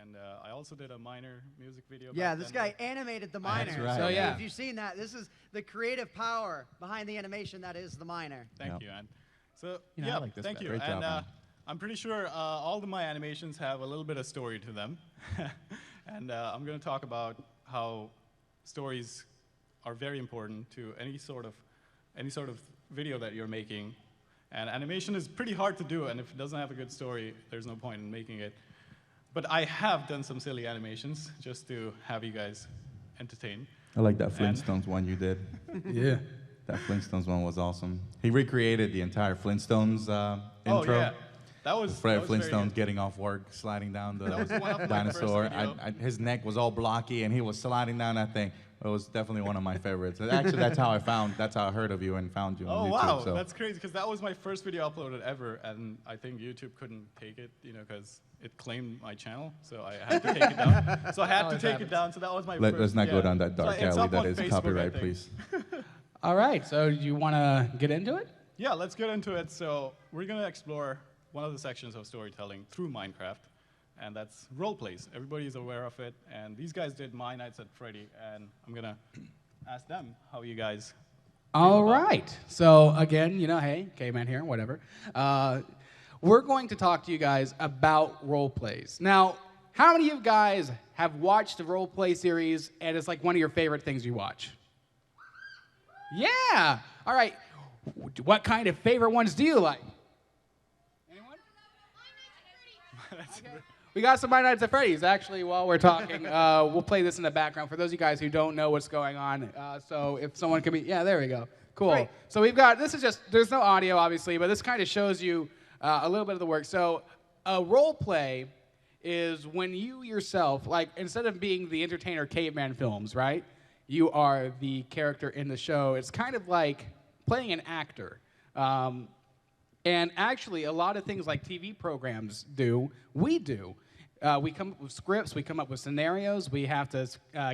And I also did a minor music video. Yeah, back this then. guy animated the miner. That's right. So Yeah. if you've seen that, this is the creative power behind the animation that is the miner. Thank you, and so You know, I yeah, like this thank better. you. Great job, and man. I'm pretty sure all of my animations have a little bit of story to them, and I'm going to talk about how stories are very important to any sort of video that you're making. And animation is pretty hard to do, and if it doesn't have a good story, there's no point in making it. But I have done some silly animations just to have you guys entertained. I like that And- Flintstones one you did. Yeah. That Flintstones one was awesome. He recreated the entire Flintstones intro. Oh yeah, that was Fred that was very Flintstone good. getting off work, sliding down the That was one of my dinosaur. first video. His neck was all blocky, and he was sliding down that thing. It was definitely one of my favorites. Actually, that's how I heard of you and found you Oh on YouTube. wow, so. that's crazy because that was my first video uploaded ever, and I think YouTube couldn't take it, because it claimed my channel, so I had to take it down. So I had to Always take happens. it down. So that was my Let's first. not go yeah. down that dark So it's alley. up That on is Facebook, I copyright, think. please. All right. So you want to get into it? Yeah, let's get into it. So we're gonna explore one of the sections of storytelling through Minecraft, and that's role plays. Everybody's aware of it, and these guys did My Nights at Freddy, and I'm gonna ask them how you guys. All about it. right. So again, hey, caveman here, whatever. We're going to talk to you guys about role plays. Now, how many of you guys have watched the role play series and it's like one of your favorite things you watch? Yeah. All right. What kind of favorite ones do you like? Anyone? Okay. We got some My Nights at Freddy's. Actually, while we're talking, we'll play this in the background for those of you guys who don't know what's going on. So if someone can be, yeah, there we go. Cool. Great. So we've got, this is just, there's no audio, obviously, but this kind of shows you a little bit of the work. So a role play is when you yourself, like instead of being the entertainer caveman films, right? You are the character in the show. It's kind of like playing an actor. And actually, a lot of things like TV programs do, we do. We come up with scripts, we come up with scenarios, we have to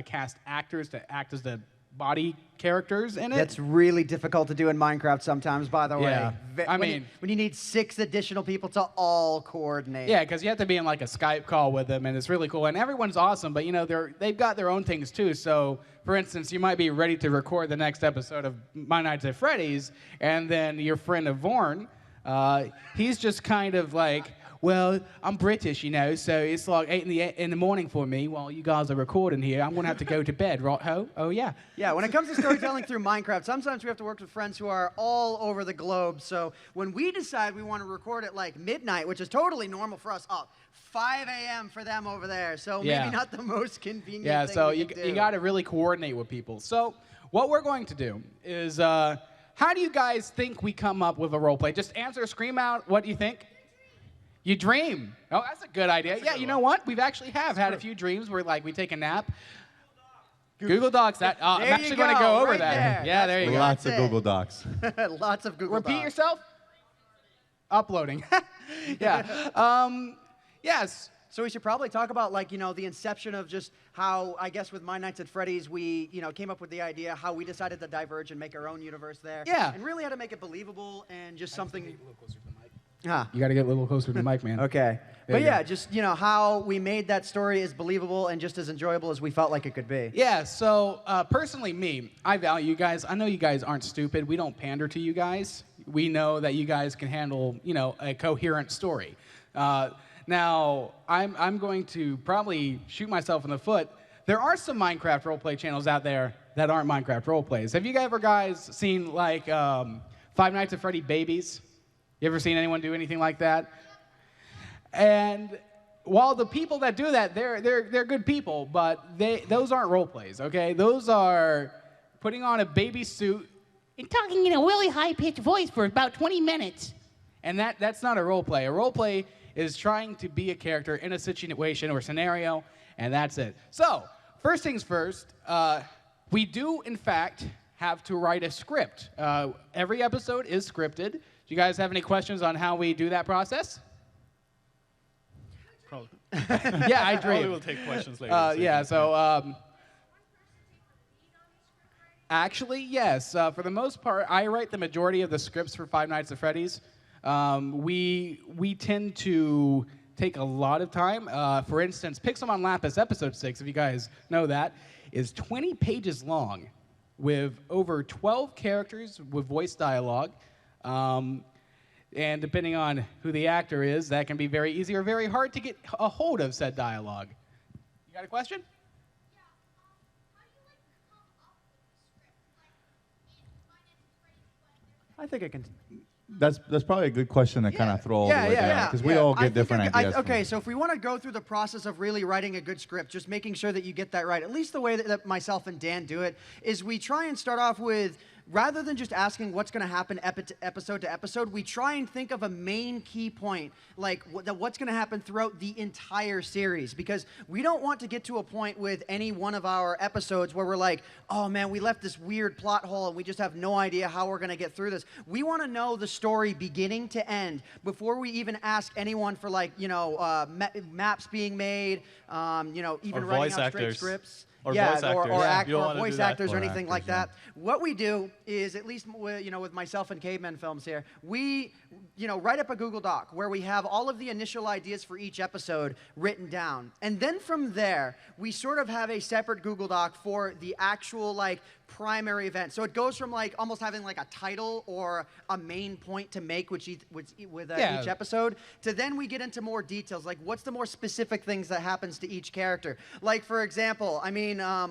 cast actors to act as the body characters in it. That's really difficult to do in Minecraft sometimes, by the way. Yeah. I When mean- when you need 6 additional people to all coordinate. Yeah, because you have to be in like a Skype call with them, and it's really cool. And everyone's awesome, but they've got their own things too. So, for instance, you might be ready to record the next episode of My Nights at Freddy's, and then your friend Avorn, he's just kind of like, well, I'm British, so it's like 8 in the morning for me while you guys are recording here. I'm gonna have to go to bed, right ho? Oh yeah. Yeah, when it comes to storytelling through Minecraft, sometimes we have to work with friends who are all over the globe. So when we decide we want to record at like midnight, which is totally normal for us, 5 a.m. for them over there. So Yeah. maybe not the most convenient Yeah, thing so we you could do. got to really coordinate with people. So what we're going to do is, how do you guys think we come up with a role play? Just answer, scream out, what do you think? You dream. Oh, that's a good idea. Yeah, you know what? We've actually had a few dreams where like we take a nap. Google Docs. That I'm There you actually going to go over right that. there. Yeah, there you go. Lots That's of it. Google Docs. Lots of Google Repeat Docs. yourself. Uploading. Yeah. Yes. So we should probably talk about the inception of just how, I guess with My Nights at Freddy's, we, came up with the idea, how we decided to diverge and make our own universe there. Yeah. And really how to make it believable and just something. You got to get a little closer to the mic, man. Okay. There But you yeah, go. just, how we made that story as believable and just as enjoyable as we felt like it could be. Yeah, so personally, me, I value you guys. I know you guys aren't stupid. We don't pander to you guys. We know that you guys can handle, a coherent story. Now, I'm going to probably shoot myself in the foot. There are some Minecraft roleplay channels out there that aren't Minecraft roleplays. Have you ever guys seen like Five Nights at Freddy Babies? You ever seen anyone do anything like that? And while the people that do that, they're good people, but those aren't role plays, okay? Those are putting on a baby suit and talking in a really high-pitched voice for about 20 minutes. And that's not a role play. A role play is trying to be a character in a situation or scenario, and that's it. So, first things first, we do, in fact, have to write a script. Every episode is scripted. Do you guys have any questions on how we do that process? Probably. Yeah, I Probably dream. we'll take questions later. Yeah, so actually, yes. For the most part, I write the majority of the scripts for Five Nights at Freddy's. We tend to take a lot of time. For instance, Pixelmon Lapis episode 6, if you guys know that, is 20 pages long with over 12 characters with voice dialogue. And depending on who the actor is, that can be very easy or very hard to get a hold of said dialogue. You got a question? I think I can. That's probably a good question to kind of throw all the way down, because we all I get think different ideas. Okay, so if we want to go through the process of really writing a good script, just making sure that you get that right, at least the way that myself and Dan do it, is we try and start off with, rather than just asking what's going to happen episode to episode, we try and think of a main key point, like what's going to happen throughout the entire series. Because we don't want to get to a point with any one of our episodes where we're like, oh man, we left this weird plot hole and we just have no idea how we're going to get through this. We want to know the story beginning to end before we even ask anyone for, like, maps being made, even writing out straight scripts. Or voice actors. Or voice actors or Or anything actors, like that. What we do is, at least with myself and Caveman Films here, we write up a Google Doc where we have all of the initial ideas for each episode written down. And then from there, we sort of have a separate Google Doc for the actual primary event. So it goes from almost having a title or a main point to make with each episode, to then we get into more details, like what's the more specific things that happens to each character. Like, for example,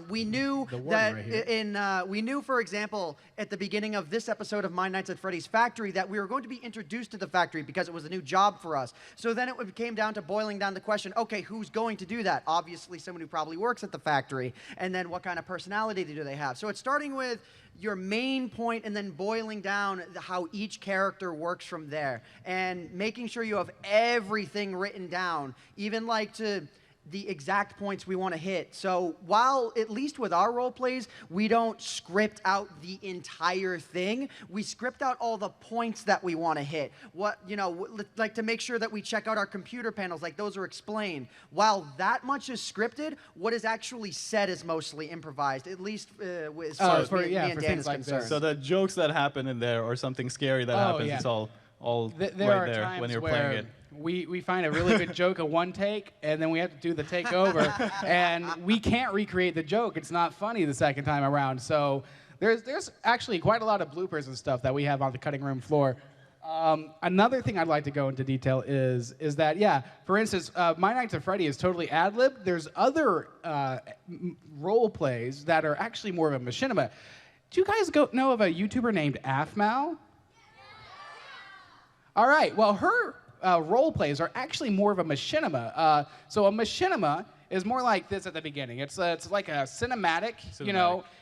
we knew that we knew, for example, at the beginning of this episode of My Nights at Freddy's Factory that we were going to be introduced to the factory because it was a new job for us. So then it came down to boiling down the question, okay, who's going to do that? Obviously someone who probably works at the factory. And then what kind of personality do they have? So it's starting with your main point and then boiling down how each character works from there, and making sure you have everything written down, even to the exact points we want to hit. So while, at least with our role plays, we don't script out the entire thing, we script out all the points that we want to hit. To make sure that we check out our computer panels, those are explained. While that much is scripted, what is actually said is mostly improvised, at least as far as me and Dan is concerned. So the jokes that happen in there, or something scary that happens, it's all right there when you're playing it. We find a really good joke at one take, and then we have to do the take over, and we can't recreate the joke. It's not funny the second time around. So there's actually quite a lot of bloopers and stuff that we have on the cutting room floor. Another thing I'd like to go into detail is that, for instance, My Nights at Freddy is totally ad-lib. There's other role plays that are actually more of a machinima. Do you guys know of a YouTuber named Afmal? All right, well, her role plays are actually more of a machinima. So a machinima is more like this at the beginning. It's like a cinematic.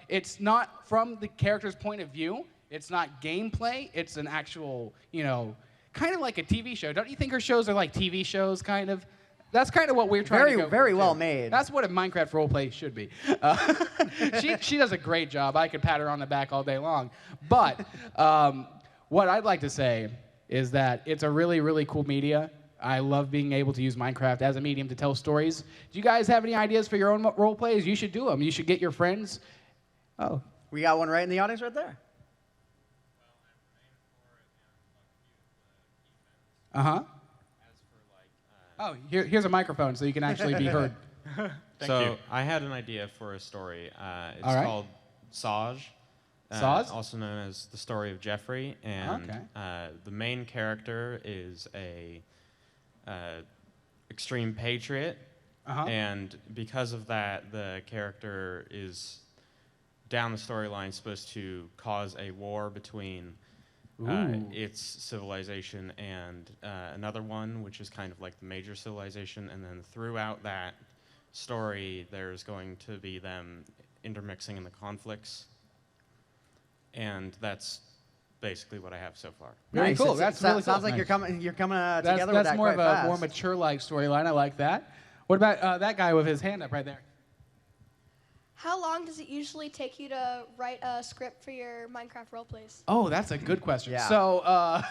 It's not from the character's point of view. It's not gameplay. It's an actual, kind of like a TV show. Don't you think her shows are like TV shows, kind of? That's kind of what we're trying to go very for, well too. made. That's what a Minecraft roleplay should be. She does a great job. I could pat her on the back all day long. But what I'd like to say is that it's a really, really cool media. I love being able to use Minecraft as a medium to tell stories. Do you guys have any ideas for your own role plays? You should do them. You should get your friends. Oh. We got one right in the audience right there. Uh-huh. Oh, here's a microphone so you can actually be heard. Thank you. I had an idea for a story. It's called Saj. Saj? Also known as The Story of Jeffrey. And the main character is a extreme patriot. And because of that, the character is, down the storyline, supposed to cause a war between its civilization and another one, which is kind of like the major civilization. And then throughout that story, there's going to be them intermixing in the conflicts. And that's basically what I have so far. Very cool. That's really cool. Sounds like you're coming together with that That's more quite of a fast. more mature-like storyline. I like that. What about that guy with his hand up right there? How long does it usually take you to write a script for your Minecraft roleplays? Oh, that's a good question. Yeah. So,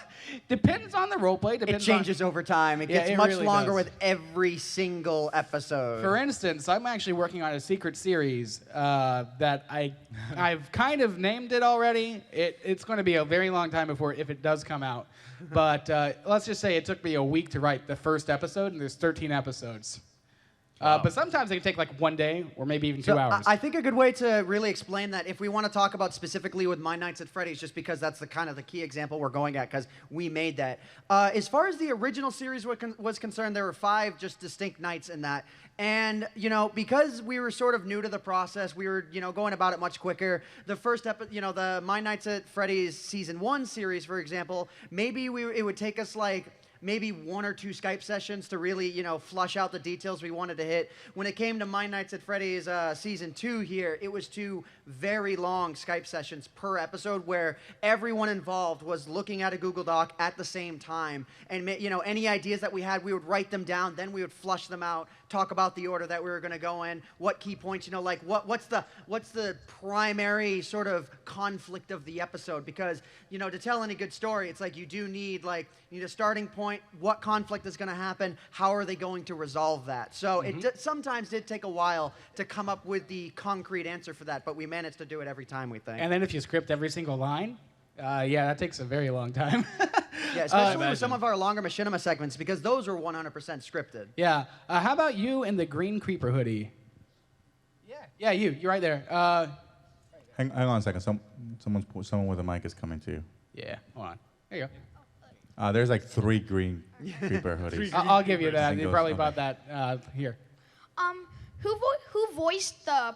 depends on the roleplay. It changes over time. It gets it much really longer does. with every single episode. For instance, I'm actually working on a secret series that I've kind of named it already. It's going to be a very long time before if it does come out. But let's just say it took me a week to write the first episode, and there's 13 episodes. But sometimes it can take like 1 day or maybe even 2 hours. I think a good way to really explain that, if we want to talk about specifically with My Nights at Freddy's, just because that's the kind of the key example we're going at, because we made that. As far as the original series was concerned, there were 5 just distinct nights in that. And, you know, because we were sort of new to the process, we were, you know, going about it much quicker. The first episode, you know, the My Nights at Freddy's Season 1 series, for example, maybe it would take us like maybe 1 or 2 Skype sessions to really, you know, flush out the details we wanted to hit. When it came to My Nights at Freddy's Season 2 here, it was 2 very long Skype sessions per episode where everyone involved was looking at a Google Doc at the same time. And, you know, any ideas that we had, we would write them down, then we would flush them out, talk about the order that we were going to go in, what key points, you know, like what's the primary sort of conflict of the episode. Because, you know, to tell any good story, it's like you do need, like, you need a starting point, what conflict is going to happen, how are they going to resolve that. So it sometimes did take a while to come up with the concrete answer for that, but we managed to do it every time, we think. And then if you script every single line, yeah, that takes a very long time. Yeah, especially with some of our longer Machinima segments, because those are 100% scripted. Yeah. How about you in the green creeper hoodie? Yeah, you're right there. Hang on a second. Someone with a mic is coming to you. Yeah, hold on. There you go. There's like 3 green creeper hoodies. I'll give you that. You Singles, probably okay. bought that here. Who voiced the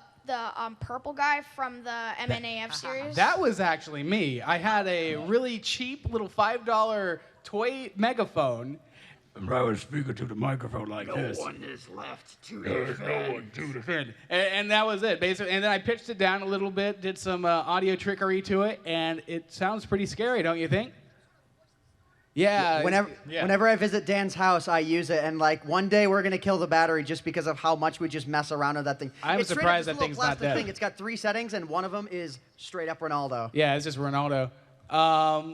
purple guy from the MNAF series? That was actually me. I had a really cheap little $5 toy megaphone. And I was speaking to the microphone like this. No one is left to There's no one to defend. And that was it, basically. And then I pitched it down a little bit, did some audio trickery to it, and it sounds pretty scary, don't you think? Yeah. Whenever I visit Dan's house, I use it, and like one day we're gonna kill the battery just because of how much we just mess around with that thing. I'm It's straight up surprised just a that little thing's not plastic dead. thing. It's got 3 settings, and one of them is straight up Ronaldo. Yeah, it's just Ronaldo.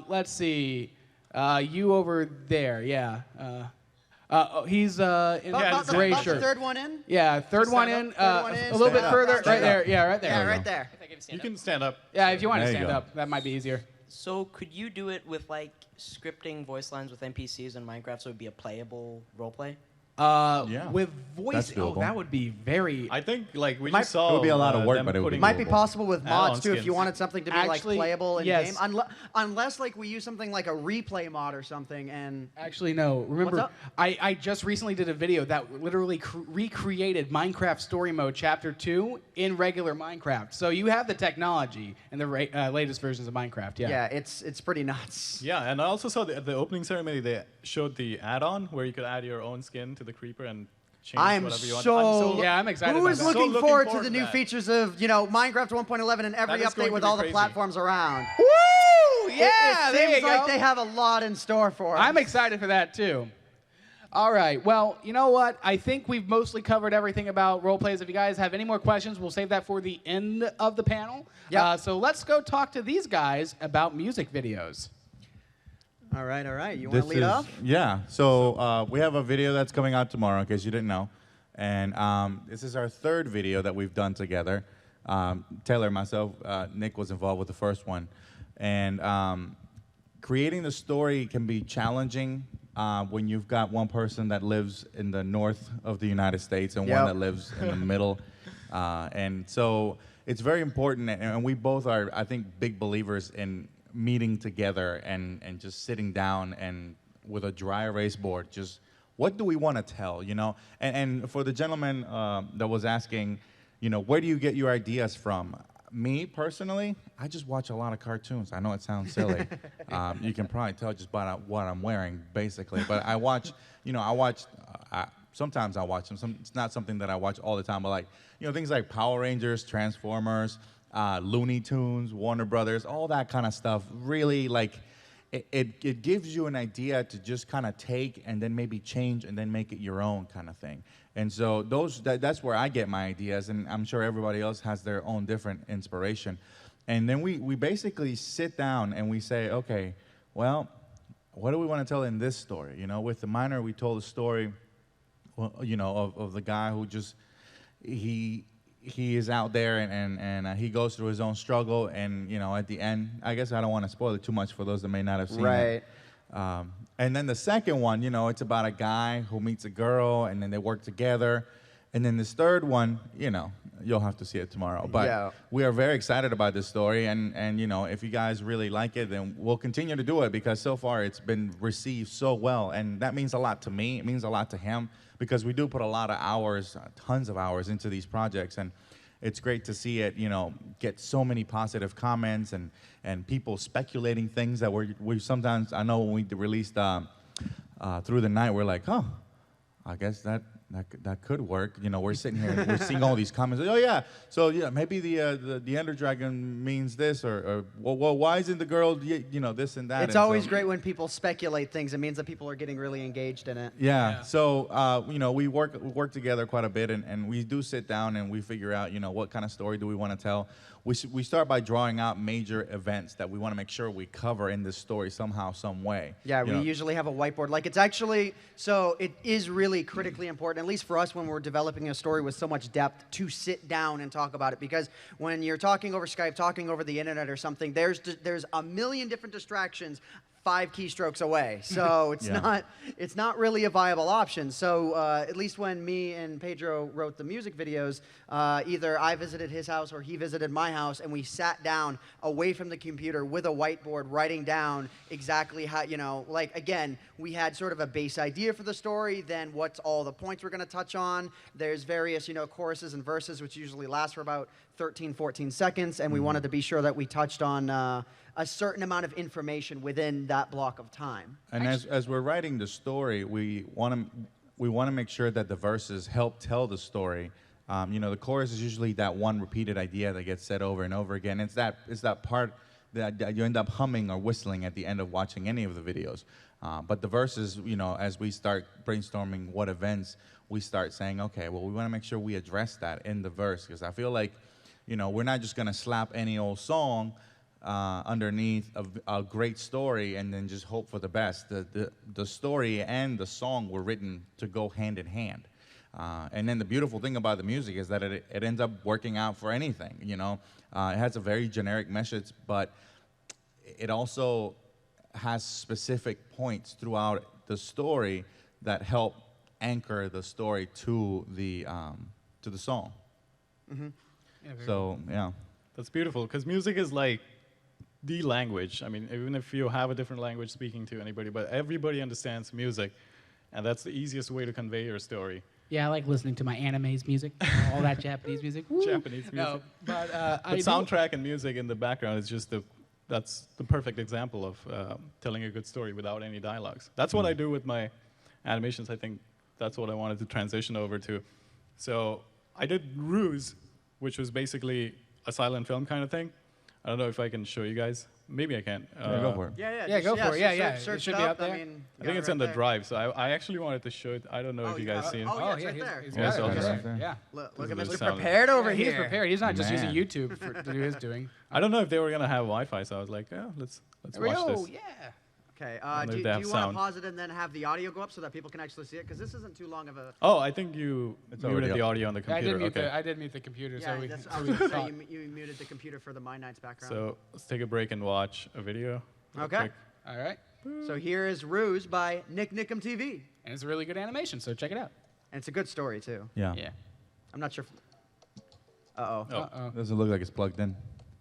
Let's see. You over there, yeah. He's in About gray the shirt. 3rd one in. Yeah, third one stand in. up, third one in, A little bit stand up, further. stand Right up. there. Yeah, right there. Yeah, we right go. there. You can stand up. Yeah, if you want to There you stand go. up, that might be easier. So could you do it with like scripting voice lines with NPCs in Minecraft so it would be a playable roleplay? Yeah, With voice, that's doable. that would be very. I think like we Might- just saw It would be a lot of work, them but it would be putting- Might be doable. possible with mods Add-on too, if you skins. wanted something to be Actually, like playable in yes. game. Unless like we use something like a replay mod or something. And Actually, no. Remember, up? I just recently did a video that literally recreated Minecraft Story Mode Chapter 2 in regular Minecraft. So you have the technology in the latest versions of Minecraft. Yeah. yeah, it's pretty nuts. Yeah, and I also saw the opening ceremony. They showed the add-on where you could add your own skin to the creeper and change I'm whatever you want. so Yeah, I'm excited Who about is that. looking So looking forward to forward the to new that. features of Minecraft 1.11 and every That is update going to with be all the crazy. platforms around? Woo! Yeah, it there seems you like go. they have a lot in store for us. I'm excited for that too. All right. Well, you know what? I think we've mostly covered everything about role plays. If you guys have any more questions, we'll save that for the end of the panel. Yep. So let's go talk to these guys about music videos. All right. You want to lead off? Yeah. So we have a video that's coming out tomorrow, in case you didn't know. And this is our 3rd video that we've done together. Taylor and myself, Nick was involved with the first one. And creating the story can be challenging when you've got one person that lives in the north of the United States and Yep. one that lives in the middle. And so it's very important, and we both are, I think, big believers in meeting together and just sitting down and with a dry erase board, just what do we want to tell, you know? And for the gentleman that was asking, you know, where do you get your ideas from? Me, personally, I just watch a lot of cartoons. I know it sounds silly. You can probably tell just by what I'm wearing, basically. But I watch, sometimes I watch them. It's not something that I watch all the time, but like, you know, things like Power Rangers, Transformers, Looney Tunes, Warner Brothers, all that kind of stuff. Really, like, it gives you an idea to just kind of take and then maybe change and then make it your own kind of thing. And so that's where I get my ideas, and I'm sure everybody else has their own different inspiration. And then we basically sit down and we say, okay, well, what do we want to tell in this story? You know, with the minor, we told a story, you know, of the guy who just, he is out there and he goes through his own struggle, and, you know, at the end, I guess I don't want to spoil it too much for those that may not have seen it. And then the second one, you know, it's about a guy who meets a girl, and then they work together. And then this third one, you know, you'll have to see it tomorrow. But we are very excited about this story, and you know, if you guys really like it, then we'll continue to do it, because so far it's been received so well, and that means a lot to me. It means a lot to him, because we do put a lot of hours, tons of hours into these projects, and it's great to see it, you know, get so many positive comments and people speculating things that we sometimes, I know when we released Through the Night, we're like, oh, I guess that could work. You know, we're sitting here, we're seeing all these comments. Oh yeah, so yeah, maybe the Ender Dragon means this, or well, why isn't the girl, you know, this and that? It's always great when people speculate things. It means that people are getting really engaged in it. Yeah. So you know, we work together quite a bit, and we do sit down and we figure out, you know, what kind of story do we want to tell. We start by drawing out major events that we want to make sure we cover in this story somehow, some way. Yeah, we usually have a whiteboard. Like, it's actually, so it is really critically important, at least for us when we're developing a story with so much depth, to sit down and talk about it. Because when you're talking over Skype, talking over the internet or something, there's a million different distractions 5 keystrokes away. So it's not really a viable option. So at least when me and Pedro wrote the music videos, either I visited his house or he visited my house, and we sat down away from the computer with a whiteboard, writing down exactly how, you know, like, again, we had sort of a base idea for the story, then what's all the points we're going to touch on. There's various, you know, choruses and verses, which usually last for about 13, 14 seconds, and we wanted to be sure that we touched on a certain amount of information within that block of time. And as we're writing the story, we want to make sure that the verses help tell the story. You know, the chorus is usually that one repeated idea that gets said over and over again. It's that part that you end up humming or whistling at the end of watching any of the videos. But the verses, you know, as we start brainstorming what events, we start saying, okay, well, we want to make sure we address that in the verse, because I feel like, you know, we're not just going to slap any old song underneath a great story and then just hope for the best. The story and the song were written to go hand in hand. And then the beautiful thing about the music is that it ends up working out for anything, you know. It has a very generic message, but it also has specific points throughout the story that help anchor the story to the song. Mm-hmm. So, yeah. That's beautiful, because music is like the language. I mean, even if you have a different language speaking to anybody, but everybody understands music, and that's the easiest way to convey your story. Yeah, I like listening to my anime's music, all that Japanese music. Woo! Japanese music. No, but soundtrack and music in the background is just that's the perfect example of telling a good story without any dialogues. That's what I do with my animations. I think that's what I wanted to transition over to. So I did Ruse, which was basically a silent film kind of thing. I don't know if I can show you guys. Maybe I can. Yeah, go for it. Go for it. Yeah. Search It should it be up. up there. I mean, I think it's on the drive, so I actually wanted to show it. I don't know if you guys see it. Oh, yeah, it's right there. He's Yeah, got so it I'll just- right there. Yeah. Look This at is Mr. the sound. Prepared over He's here. prepared. He's not just using Man. YouTube to do his doing. I don't know if they were gonna have Wi-Fi, so I was like, yeah, let's There we watch go. this. Yeah. Okay, And do they you have want to sound. pause it and then have the audio go up so that people can actually see it? Because this isn't too long of a... Oh, I think you already muted the up. audio on the I computer. did mute the computer, Yeah, so we that's, so I was we going to thought. say you muted the computer for the My Nights background. So let's take a break and watch a video. real Okay. quick. All right. So here is Ruse by Nick Nickum TV. And it's a really good animation, so check it out. And it's a good story, too. Yeah. Yeah. I'm not sure. Uh-oh. Oh. Uh-oh. Doesn't look like it's plugged in.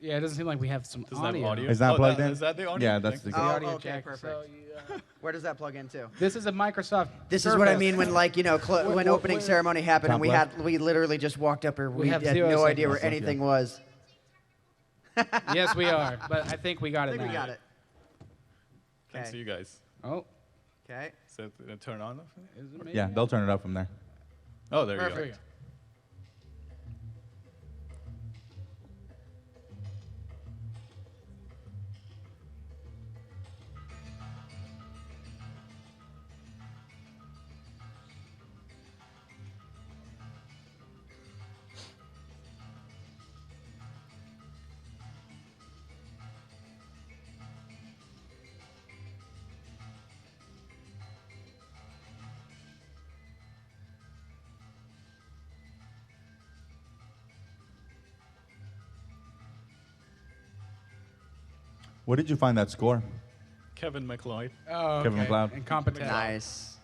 Yeah, it doesn't seem like we have some Does it have audio. audio? Is that Oh, plugged in? Is that the audio? Yeah, that's Thanks. the. Oh, audio okay, jack. perfect. So Where does that plug into? this is a Microsoft. This is what I Surface. mean when, like, you know, when opening ceremony happened and Top we literally just walked up here. We have had 0 no seconds. idea where Yeah. anything was. Yes, we are, but I think we got I it think now. we got it. Thanks to Okay. you guys. Oh, Okay. So turn on. is it maybe? Yeah, they'll turn it up from there. Oh, there you Perfect. go. There you go. Where did you find that score? Kevin McLeod. Oh, okay. Kevin MacLeod. Incompetent. Nice.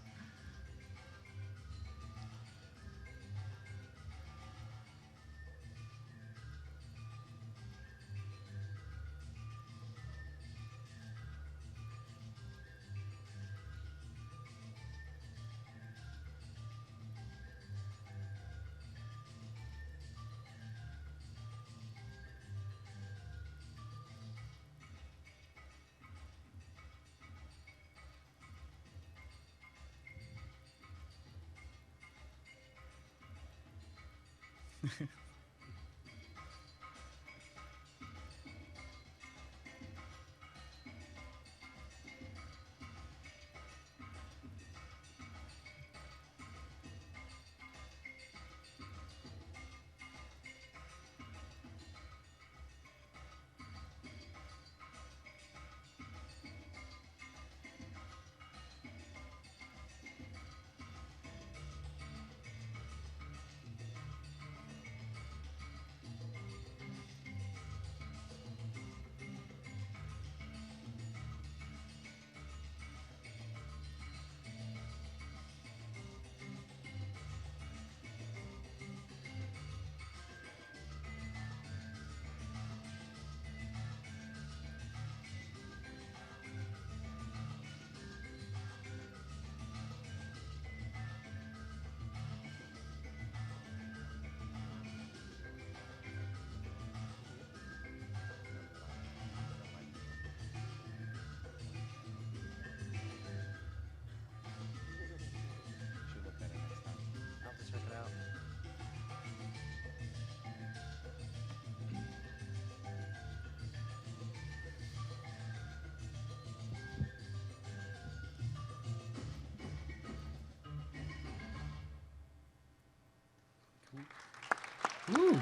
Ooh.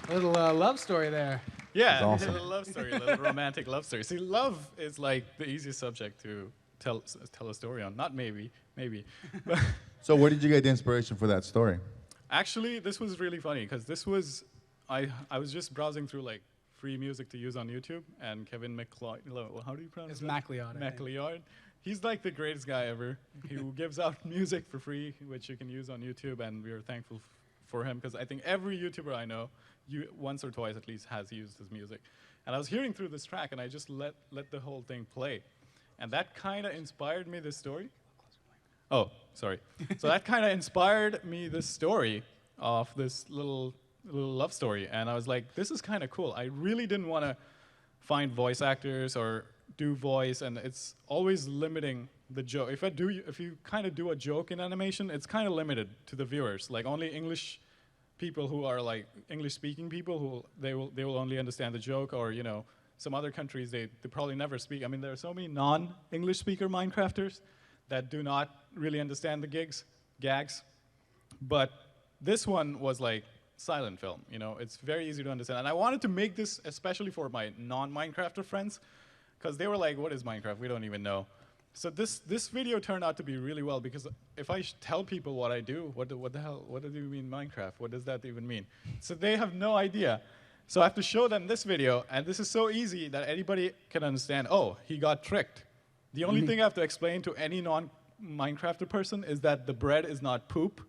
Little love story there. Yeah, That's awesome. a little love story, a little romantic love story. See, love is like the easiest subject to tell a story on. Not maybe. But So where did you get the inspiration for that story? actually, this was really funny because this was, I was just browsing through like free music to use on YouTube, and Kevin MacLeod, how do you pronounce It's it? MacLeod. I think. MacLeod. He's like the greatest guy ever. He gives out music for free, which you can use on YouTube, and we are thankful for him because I think every YouTuber I know, once or twice at least, has used his music. And I was hearing through this track, and I just let the whole thing play, and that kind of inspired me this story. Oh, sorry. So that kind of inspired me this story of this little love story, and I was like, this is kind of cool. I really didn't want to find voice actors or do voice, and it's always limiting the joke. If you kind of do a joke in animation, it's kind of limited to the viewers. Like only English people who are like English-speaking people who they will only understand the joke, or some other countries they probably never speak. I mean, there are so many non-English speaker Minecrafters that do not really understand the gags, but this one was like silent film. It's very easy to understand, and I wanted to make this especially for my non-Minecrafter friends, because they were like, what is Minecraft? We don't even know. So this video turned out to be really well, because if I tell people what I do, what the hell, what do you mean Minecraft? What does that even mean? So they have no idea. So I have to show them this video, and this is so easy that anybody can understand, oh, he got tricked. The only thing I have to explain to any non-Minecrafter person is that the bread is not poop.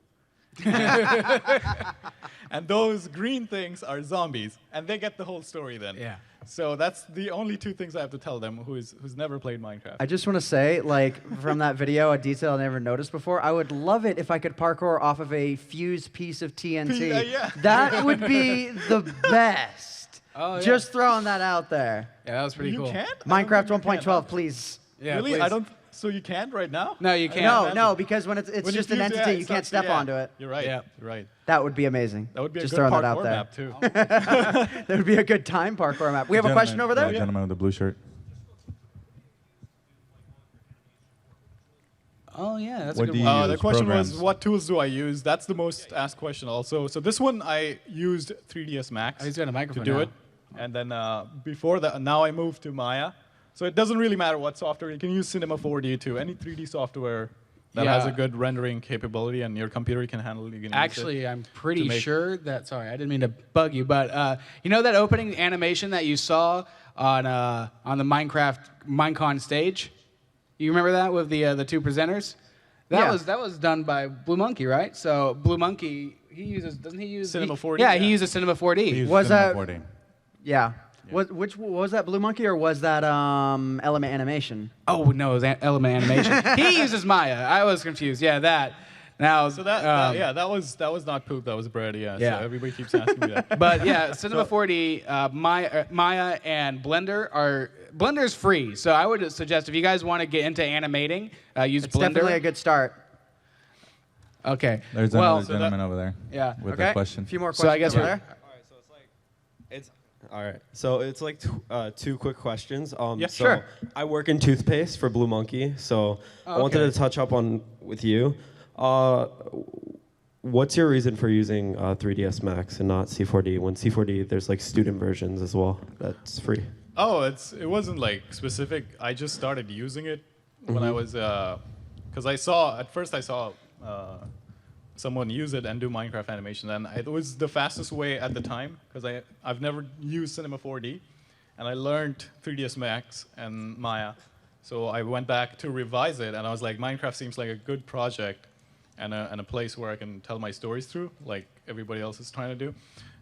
And those green things are zombies, and they get the whole story then. Yeah. So that's the only two things I have to tell them who's never played Minecraft. I just want to say, like, from that video, a detail I never noticed before. I would love it if I could parkour off of a fused piece of TNT. Yeah. That would be the best. Oh, yeah. Just throwing that out there. Yeah, that was pretty you cool. can't? Minecraft I don't think you 1.12, can. please. Yeah, Really? please. I don't. So you can't right now? No, you can't. No, because when it's When you just an fuse it, entity, yeah, you it's can't not- step yeah. onto it. You're right. Yeah. You're right. That would be amazing. That would be just a good throwing that out parkour there. map too. That would be a good time parkour map. We have a question over there? Yeah, gentleman with the blue shirt. Oh yeah, that's What a do good you one. use? The question was, programs. what tools do I use? That's the most asked question also. So this one, I used 3ds Max Oh, he's got a microphone to do now. it. And then before that, now I moved to Maya. So it doesn't really matter what software. You can use Cinema 4D too. Any 3D software that has Yeah. a good rendering capability, and your computer can handle it. You can use it. Actually, I'm pretty make- sure that. Sorry, I didn't mean to bug you, but you know that opening animation that you saw on the Minecraft Minecon stage? You remember that with the two presenters? That was done by Blue Monkey, right? So Blue Monkey, doesn't he use Cinema 4D, Yeah, yeah. he uses Cinema 4D. He uses Was Cinema that- 4D. Yeah. What was that Blue Monkey or was that Element Animation? Oh no, it was Element Animation. He uses Maya. I was confused. Yeah, that. Now, So that that was not poop. That was bread. Yeah. Yeah. So everybody keeps asking me that. but yeah, Cinema 4D, Maya, and Blender's free. So I would suggest if you guys want to get into animating, use It's Blender. definitely a good start. Okay. There's well, another gentleman over there yeah. with Okay. a question. A few more So questions I guess over we're- there. All right. So it's like two quick questions. Yeah, so sure. I work in toothpaste for Blue Monkey, so I wanted okay. to touch up on with you. What's your reason for using 3ds Max and not C4D? When C4D, there's like student versions as well. That's free. Oh, it wasn't like specific. I just started using it when I was because I saw someone use it and do Minecraft animation, and it was the fastest way at the time because I've never used Cinema 4D, and I learned 3ds Max and Maya, so I went back to revise it, and I was like, Minecraft seems like a good project and a place where I can tell my stories through, like everybody else is trying to do.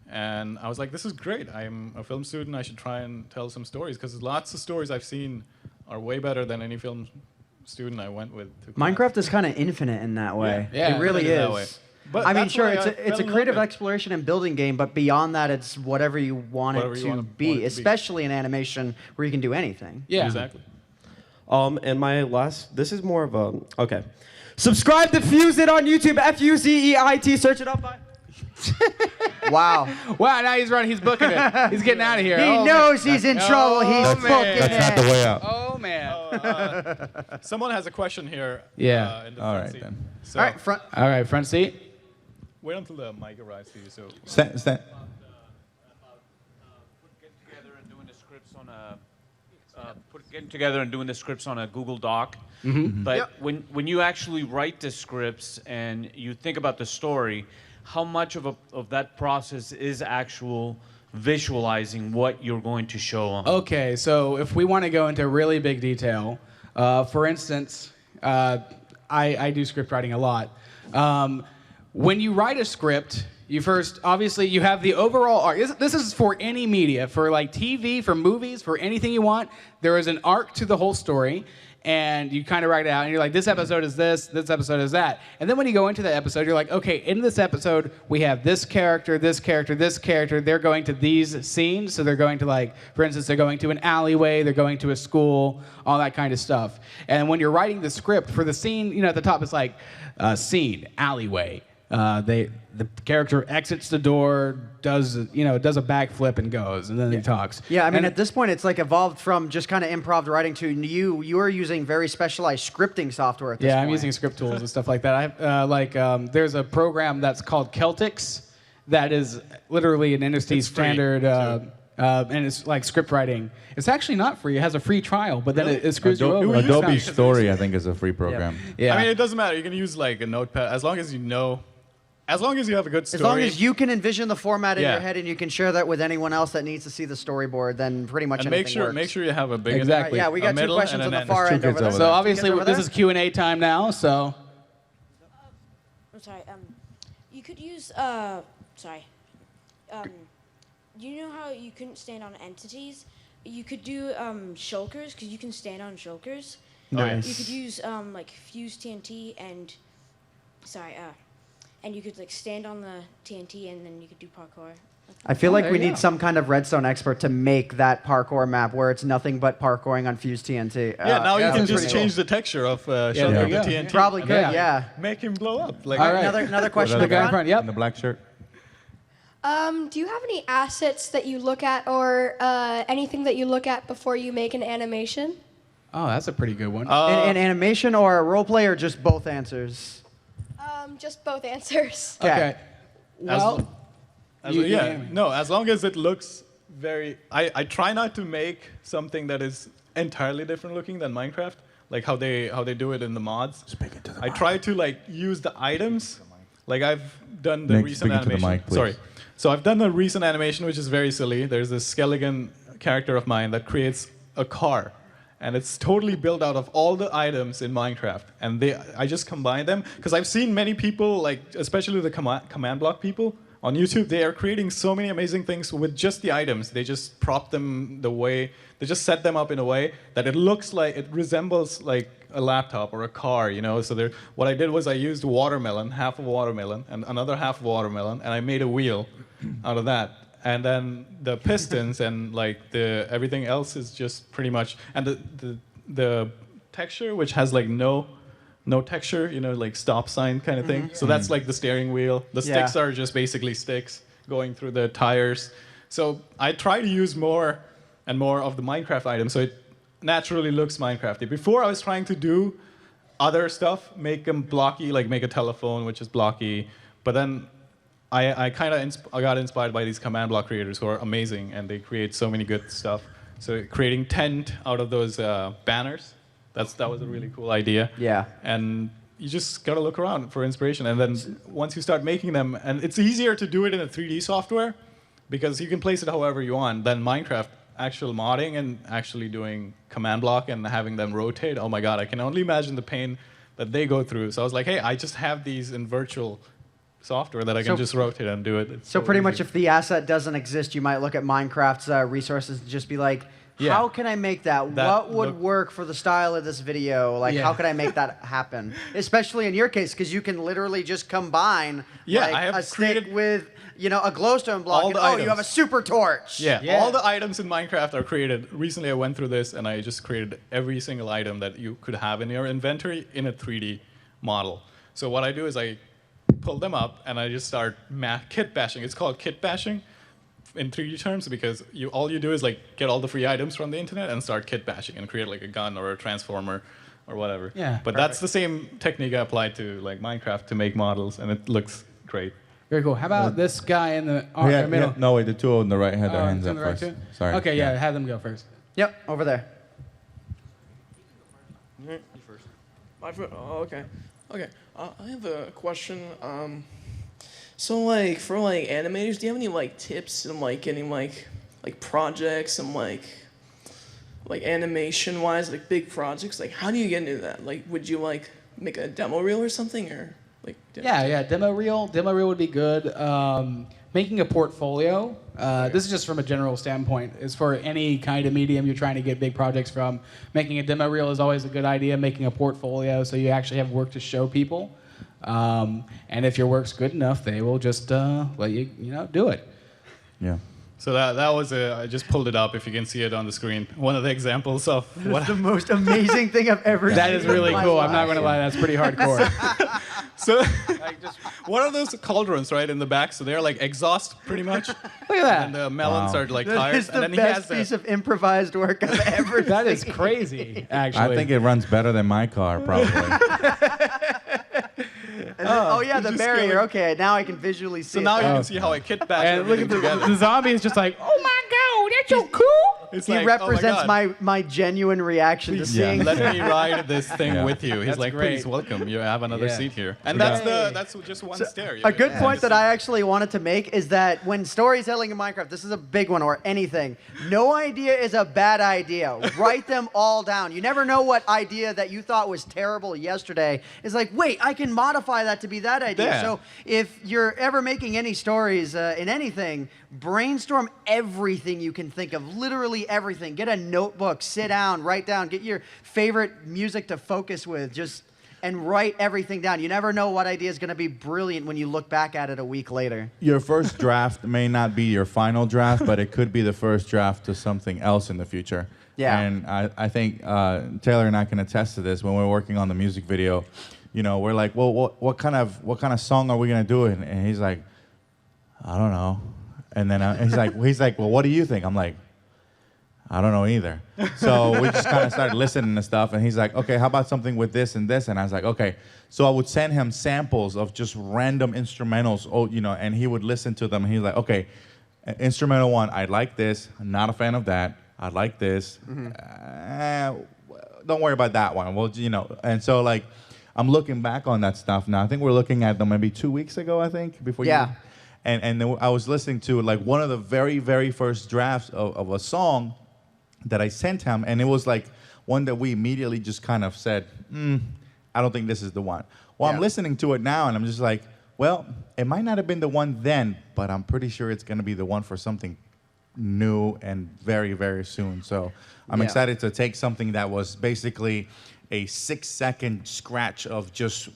And I was like, this is great. I'm a film student. I should try and tell some stories because lots of stories I've seen are way better than any film student I went with. to class. Minecraft is kind of infinite in that way. Yeah. It really Put it that is. way. But I mean, that's sure, why it's I a fell in love creative with it. exploration and building game, but beyond that, it's whatever you want Whatever it you to want it to be, be. especially in animation where you can do anything. Yeah. Exactly. And my last, this is more of a, okay. Subscribe to Fuse It on YouTube, FUZEIT, search it up. Wow. Wow, now he's running. He's booking it. He's getting out of here. He Oh, knows he's in trouble. He's Oh, booking man. it. That's not the way out. Oh man. Someone has a question here. Yeah. In the All front right, seat. then. So All right, front. All right, front seat. wait until the mic arrives to you. So Stand. Getting together and doing the scripts on a Google Doc. Mm-hmm. But Yep. when you actually write the scripts and you think about the story, how much of that process is actual visualizing what you're going to show on? Okay, so if we want to go into really big detail, for instance, I do script writing a lot. When you write a script, you first, obviously, you have the overall arc. This is for any media, for like TV, for movies, for anything you want. There is an arc to the whole story, and you kind of write it out, and you're like, this episode is this episode is that. And then when you go into the episode, you're like, okay, in this episode, we have this character, this character, this character. They're going to these scenes, so they're going to, like, for instance, they're going to an alleyway, they're going to a school, all that kind of stuff. And when you're writing the script for the scene, you know, at the top it's like, scene, alleyway. The character exits the door, does a backflip and goes, and then he talks. Yeah, I mean, And- at this point, it's like evolved from just kind of improv writing to you are using very specialized scripting software at this yeah, point. I'm using script tools and stuff like that. there's a program that's called Celtics that is literally an industry It's free, standard, and it's like script writing. It's actually not free. It has a free trial, but then it screws you over. Adobe Story, I think, is a free program. Yeah. I mean, it doesn't matter. You can use like a notepad as long as you know, as long as you have a good story. As long as you can envision the format in Yeah. your head and you can share that with anyone else that needs to see the storyboard, then pretty much and anything works. make sure you have a big Exactly. Yeah, we a got two middle, questions and on an the end. far two end kids over there. over So there. obviously Over this there? is Q&A time now. So I'm sorry. You could use. Sorry. You know how you couldn't stand on entities? You could do shulkers because you can stand on shulkers. Nice. You could use like fuse TNT and. Sorry. And you could like stand on the TNT and then you could do parkour. I feel like there we you need go. some kind of redstone expert to make that parkour map where it's nothing but parkouring on Fuse TNT. Yeah, now yeah, you can that's just pretty change the texture of Shulker there to you go. TNT. Probably could, Yeah. yeah. Make him blow up. Like, All right. Another question. the up guy in front? front. In Yep. the black shirt. Do you have any assets that you look at or anything that you look at before you make an animation? Oh, that's a pretty good one. In animation or a role play or just both answers? Just both answers. Okay. Well, as long as it looks very. I try not to make something that is entirely different looking than Minecraft. like how they do it in the mods. I try to like use the items. Like I've done the Nick, recent speak into the animation. mic, please. Sorry. So I've done a recent animation which is very silly. There's this skeleton character of mine that creates a car. And it's totally built out of all the items in Minecraft. And I just combine them. Because I've seen many people, like especially the command block people on YouTube, they are creating so many amazing things with just the items. They just prop them they just set them up in a way that it looks like, it resembles like a laptop or a car, you know? So what I did was I used watermelon, half of watermelon, and another half of watermelon, and I made a wheel out of that. And then the pistons and like everything else is just pretty much, and the texture, which has like no texture, you know, like stop sign kind of thing. So that's like the steering wheel. The sticks are just basically sticks going through the tires. So I try to use more and more of the Minecraft items, so it naturally looks Minecrafty. Before I was trying to do other stuff, make them blocky, like make a telephone which is blocky, but then I kind of got inspired by these command block creators who are amazing, and they create so many good stuff. So creating tent out of those banners, that was a really cool idea. Yeah. And you just gotta look around for inspiration, and then once you start making them, and it's easier to do it in a 3D software because you can place it however you want than Minecraft. Actual modding and actually doing command block and having them rotate. Oh my God, I can only imagine the pain that they go through. So I was like, hey, I just have these in virtual software that I can just rotate and do it. It's so pretty easy. much if the asset doesn't exist, you might look at Minecraft's resources and just be like, how can I make that? What would work for the style of this video? Like, how could I make that happen? Especially in your case, because you can literally just combine like, I have a stick with, you know, a glowstone block. And, you have a super torch. Yeah, all the items in Minecraft are created. Recently, I went through this, and I just created every single item that you could have in your inventory in a 3D model. So what I do is I pull them up, and I just start kit bashing. It's called kit bashing in 3D terms because all you do is like get all the free items from the internet and start kit bashing and create like a gun or a transformer or whatever. Yeah, but that's the same technique I applied to like Minecraft to make models, and it looks great. Very cool. How about this guy in the middle? No, wait, the two on the right had their hands up first. Sorry. Okay, yeah, have them go first. Yep, over there. You first. Okay. I have a question. So like for like animators, do you have any like tips and like any like projects and like animation wise, like big projects? Like how do you get into that? Like would you like make a demo reel or something or like demo reel would be good. Making a portfolio, this is just from a general standpoint, is for any kind of medium you're trying to get big projects from. Making a demo reel is always a good idea. Making a portfolio so you actually have work to show people. And if your work's good enough, they will just let you do it. Yeah. So that was I just pulled it up if you can see it on the screen. One of the examples of what the most amazing thing I've ever seen. That is really cool. I'm not going to lie, that's pretty hardcore. So one of those cauldrons right in the back, so they're like exhaust pretty much. Look at that. And the melons are like that tires. is the and then best piece of improvised work I've ever seen. That is crazy, actually. I think it runs better than my car, probably. Yeah, the barrier. Okay, now I can visually see. So now you can see how I kit bash and look everything at the zombie is just like, oh my God, that's so cool. It's he like, represents oh my God. my genuine reaction to seeing. Let me ride this thing with you. He's That's like, great. please welcome. You have another seat here. And that's just one stair. A good point that I actually wanted to make is that when storytelling in Minecraft, this is a big one, or anything, no idea is a bad idea. Write them all down. You never know what idea that you thought was terrible yesterday is like, wait, I can modify that to be that idea. Yeah. So if you're ever making any stories in anything, brainstorm everything you can think of, literally everything. Get a notebook, sit down, write down, get your favorite music to focus with, and write everything down. You never know what idea is going to be brilliant when you look back at it a week later. Your first draft may not be your final draft, but it could be the first draft to something else in the future. Yeah. And I think Taylor and I can attest to this. When we're working on the music video, we're like, well, what kind of song are we gonna do? And he's like, I don't know. And then he's like, well, what do you think? I'm like, I don't know either. So we just kind of started listening to stuff, and he's like, okay, how about something with this and this? And I was like, okay. So I would send him samples of just random instrumentals, and he would listen to them, and he's like, okay, instrumental one, I like this. I'm not a fan of that. I like this. don't worry about that one. Well, you know, and so like, I'm looking back on that stuff now. I think we're looking at them maybe 2 weeks ago, I think, before Yeah. you. And then I was listening to like one of the very, very first drafts of a song that I sent him, and it was like one that we immediately just kind of said, I don't think this is the one. Well, I'm listening to it now, and I'm just like, well, it might not have been the one then, but I'm pretty sure it's going to be the one for something new and very, very soon. So I'm excited to take something that was basically a 6-second scratch of just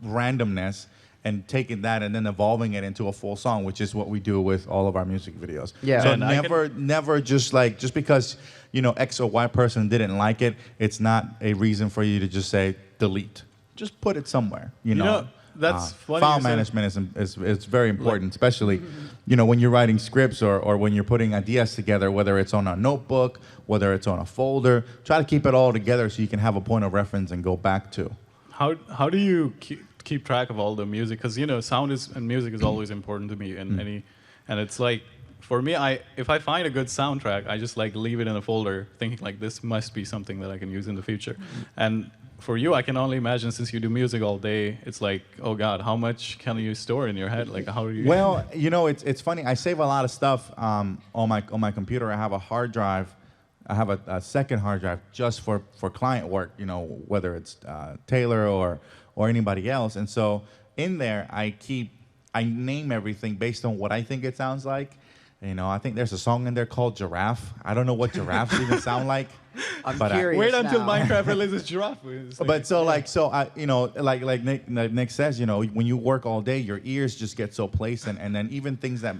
randomness and taking that and then evolving it into a full song, which is what we do with all of our music videos. Yeah. So And never just like, just because, you know, X or Y person didn't like it, it's not a reason for you to just say delete. Just put it somewhere, you know. That's funny. File you said- management is very important, especially, you know, when you're writing scripts or when you're putting ideas together, whether it's on a notebook, whether it's on a folder. Try to keep it all together so you can have a point of reference and go back to. How do you keep track of all the music? Because, you know, sound and music is always important to me in any, and it's like, for me, if I find a good soundtrack, I just like leave it in a folder, thinking like this must be something that I can use in the future. And for you, I can only imagine, since you do music all day, it's like, oh God, how much can you store in your head? Like, how do you? Well, you know, it's funny. I save a lot of stuff on my computer. I have a hard drive. I have a second hard drive just for client work. You know, whether it's Taylor or anybody else. And so in there, I name everything based on what I think it sounds like. You know, I think there's a song in there called Giraffe. I don't know what giraffes even sound like. I'm but curious Wait until now. Minecraft releases giraffe. But so I, you know, like Nick says, you know, when you work all day, your ears just get so placed, and then even things that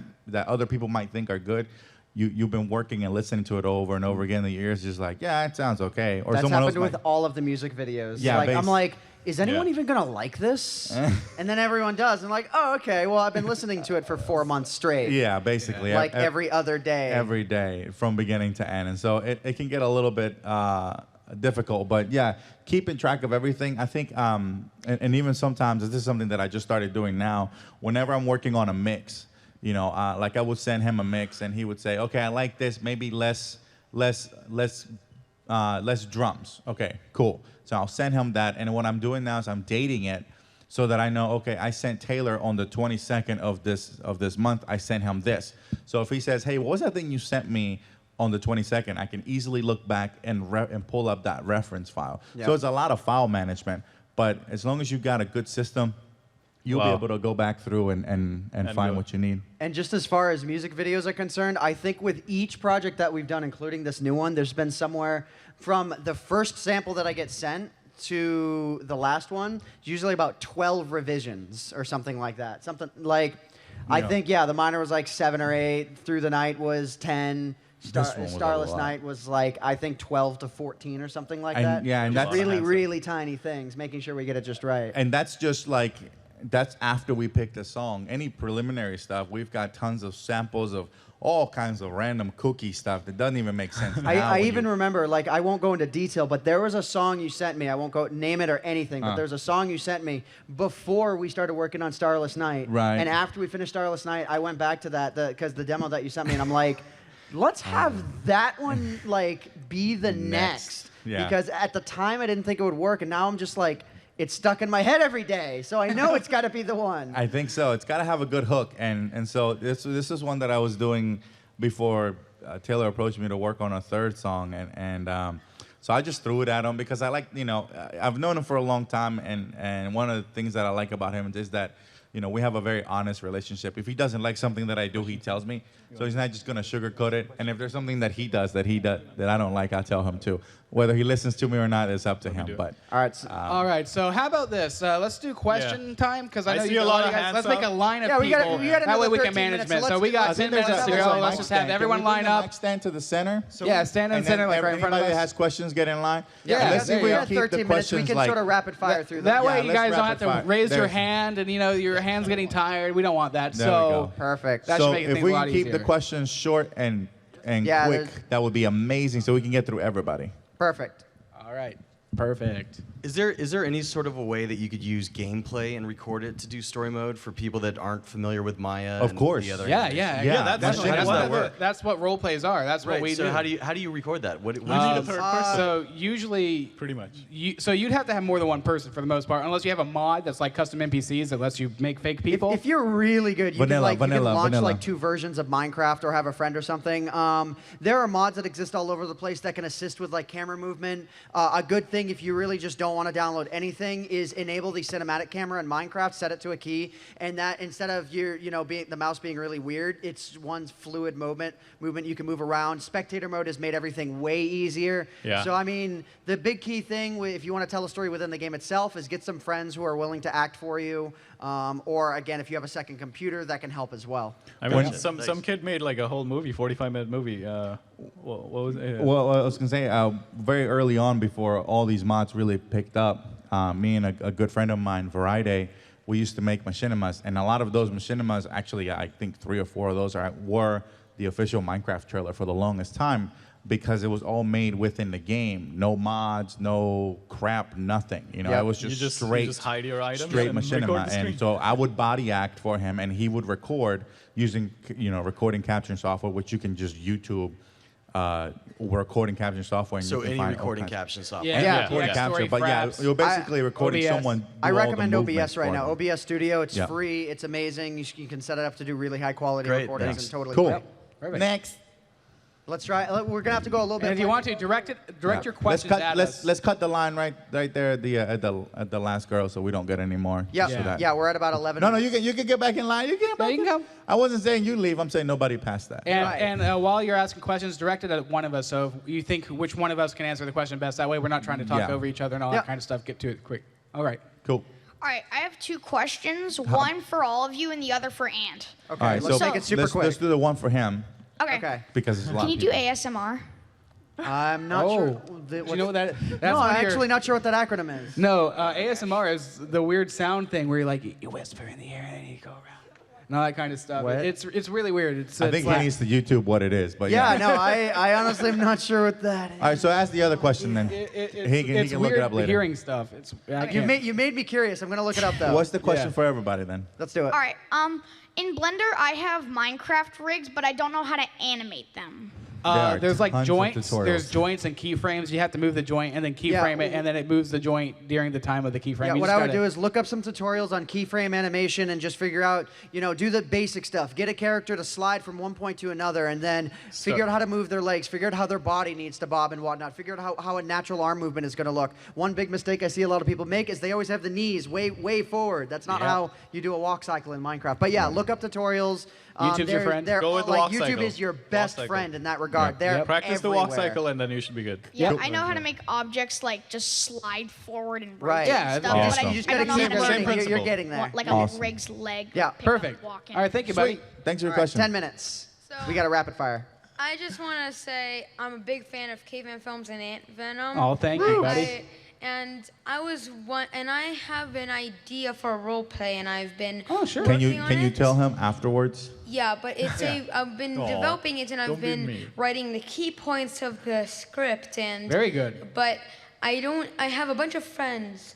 other people might think are good, you've been working and listening to it over and over again, the ears just like, yeah, it sounds okay. Or That's someone else happened with might, all of the music videos. Yeah, like, I'm like, is anyone Yeah. even gonna like this? And then everyone does. And like, oh, okay. Well, I've been listening to it for 4 months straight. yeah, basically, Like every other day. every day from beginning to end, and so it can get a little bit difficult. But yeah, keeping track of everything, I think, and even sometimes this is something that I just started doing now. Whenever I'm working on a mix, you know, like I would send him a mix, and he would say, okay, I like this, maybe less drums. Okay, cool. So I'll send him that, and what I'm doing now is I'm dating it so that I know, okay, I sent Taylor on the 22nd of this month, I sent him this. So if he says, hey, what was that thing you sent me on the 22nd, I can easily look back and pull up that reference file. Yep. So it's a lot of file management, but as long as you've got a good system, you'll be able to go back through and find what you need. And just as far as music videos are concerned, I think with each project that we've done, including this new one, there's been somewhere from the first sample that I get sent to the last one, usually about 12 revisions or something like that. Something like, I think, the minor was like 7 or 8, Through the Night was 10, This one was a Starless lot. Night was like, I think 12 to 14 or something like And- that. yeah, and Just that's- really, really tiny things, making sure we get it just right. And that's just like, that's after we picked a song. Any preliminary stuff, we've got tons of samples of all kinds of random kooky stuff that doesn't even make sense. I even remember, like, I won't go into detail, but there was a song you sent me. I won't go name it or anything, but there's a song you sent me before we started working on Starless Night. Right. And after we finished Starless Night, I went back to that because the demo that you sent me, and I'm like, let's have that one like be the next. Yeah. Because at the time I didn't think it would work, and now I'm just like, it's stuck in my head every day, so I know it's got to be the one. I think so. It's got to have a good hook, and so this is one that I was doing before Taylor approached me to work on a third song, and so I just threw it at him because I like, you know, I've known him for a long time, and one of the things that I like about him is that, you know, we have a very honest relationship. If he doesn't like something that I do, he tells me. So he's not just gonna sugarcoat it. And if there's something that he does that I don't like, I tell him too. Whether he listens to me or not is up to him. But all right. So how about this? Let's do question time because I know see you a lot of guys. hands Let's make a up. line of Yeah, we people. gotta- we got that way another we can 13 manage minutes, it. so So we let's- got 10 minutes to go. Let's just have everyone line up. Mic stand to the center. Yeah, stand in And the center, then like right in front of anybody us. that has questions, get in line. Yeah, And let's see if we we can got keep 13 the minutes. We questions can like sort of rapid fire through That them. way Yeah, you let's guys don't have rapid to fire. raise your There's- hand and, you know, your hand's getting tired. We don't want that. There we So go. Perfect. that so should make if things we a lot can keep easier. the questions short and Yeah, quick, there's- that would be amazing. So we can get through everybody. Perfect. All right. Perfect. Is there any sort of a way that you could use gameplay and record it to do story mode for people that aren't familiar with Maya? Of course. The other Yeah, animations? that's what role plays are. That's right. what we so do. how do you record that? What We need a third person. So usually, Pretty much. So you'd have to have more than one person for the most part, unless you have a mod that's like custom NPCs that lets you make fake people. If you're really good, you can launch vanilla. like 2 versions of Minecraft or have a friend or something. There are mods that exist all over the place that can assist with like camera movement. A good thing if you really just don't want to download anything is enable the cinematic camera in Minecraft, set it to a key, and that instead of the mouse being really weird, it's one fluid movement. You can move around. Spectator mode has made everything way easier. Yeah. So I mean, the big key thing if you want to tell a story within the game itself is get some friends who are willing to act for you. Or again, if you have a second computer, that can help as well. I mean, some kid made like a whole movie, 45-minute movie. What was it? Well, I was going to say, very early on, before all these mods really picked up, me and a good friend of mine, Variday, we used to make Machinimas. And a lot of those Machinimas, actually, I think 3 or 4 of those were the official Minecraft trailer for the longest time, because it was all made within the game. No mods, no crap, nothing. It was just straight. You just hide your items straight and machinima. record the screen. And so I would body act for him, and he would record using recording capturing software, which you can just YouTube. Recording caption software. And So you can any find recording caption software. Yeah, recording capture. But yeah, you're basically recording OBS. someone. Do I all the recommend OBS movements right for now. them. OBS Studio, it's Yeah. free, it's amazing. You can set it up to do really high quality Great, recordings thanks. and totally. Cool. Yep. Perfect. Next. Let's try. We're gonna have to go a little bit. And if you more- want to direct your Let's questions cut. at Let's us. let's cut the line right there at the last girl, so we don't get any more. Yeah, So that- yeah, we're at about 11. No, you can get back in line. You can. Yeah, you can go. I wasn't saying you leave. I'm saying nobody passed that. And while you're asking questions, directed at one of us. So if you think which one of us can answer the question best, that way we're not trying to talk Yeah. over each other and all Yeah. that kind of stuff. Get to it quick. All right. Cool. All right, I have 2 questions. One for all of you and the other for Ant. Okay, All right, let's so make it super let's, quick. let's do the one for him Okay. Okay. because it's a lot. Can you of do people. ASMR? I'm not Oh. sure. Do you know what that? That's No, one I'm of your- actually not sure what that acronym is. No, ASMR is the weird sound thing where you whisper in the air and then you go around and all that kind of stuff. What? It's really weird. I think he needs to YouTube what it is, but Yeah, yeah. no, I honestly am not sure what that is. All right, so ask the other question then. He can it's look weird it up later. hearing stuff. You made me curious. I'm gonna look it up though. What's the question Yeah. for everybody then? Let's do it. All right. In Blender, I have Minecraft rigs, but I don't know how to animate them. are There's like tons of joints. tutorials. There's joints and keyframes. You have to move the joint and then keyframe it, and then it moves the joint during the time of the keyframe. Yeah, You what just I would gotta- do is look up some tutorials on keyframe animation and just figure out, do the basic stuff. Get a character to slide from one point to another, and then figure out how to move their legs, figure out how their body needs to bob and whatnot, figure out how a natural arm movement is going to look. One big mistake I see a lot of people make is they always have the knees way forward. That's not how you do a walk cycle in Minecraft. But yeah, look up tutorials. YouTube's your friend. Go with the like walk YouTube cycle. is your best cycle. friend in that regard. They're Practice the walk everywhere. cycle, and then you should be good. Yeah, I know how to make objects like just slide forward and Right. rotate Yeah, and that's stuff, but awesome. I, You just I gotta don't know keep how to learning. Same You're principle. getting there. like Awesome. a rig's leg. Yeah, pick up Perfect. walking. All right, thank you, buddy. Sweet. Thanks for your All right, question. 10 minutes. So We got a rapid fire. I just want to say I'm a big fan of Caveman Films and Ant Venom. Oh, thank you, buddy. And I have an idea for a role play, and I've been sure. Can working you on can you it. tell him afterwards? Yeah, but I've been Aw, developing it, and I've don't be been mean. writing the key points of the script, and Very good. But I have a bunch of friends.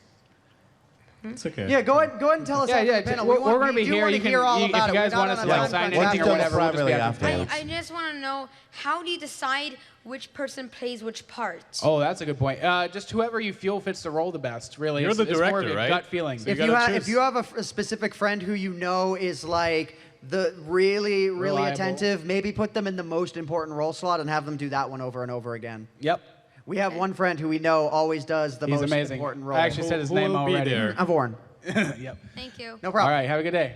It's okay. Yeah, go ahead and tell us Yeah, after yeah. the panel. We're We want- gonna we be do here. wanna You can. hear all If about you it. guys We're want not us on to a like time sign crunch in or Why don't you tell us whatever, we'll just be privately after. afterwards? I just want to know, how do you decide which person plays which part? Oh, that's a good point. Just whoever you feel fits the role the best. Really, You're the it's more of director, a right? gut feeling. So you If gotta if choose. you have a specific friend who you know is like the really Reliable. attentive, maybe put them in the most important role slot and have them do that one over and over again. Yep. We have one friend who we know always does the He's most amazing. important role. I actually said his Who name will be already. there? Avorn. Yep. Thank you. No All problem. right. Have a good day.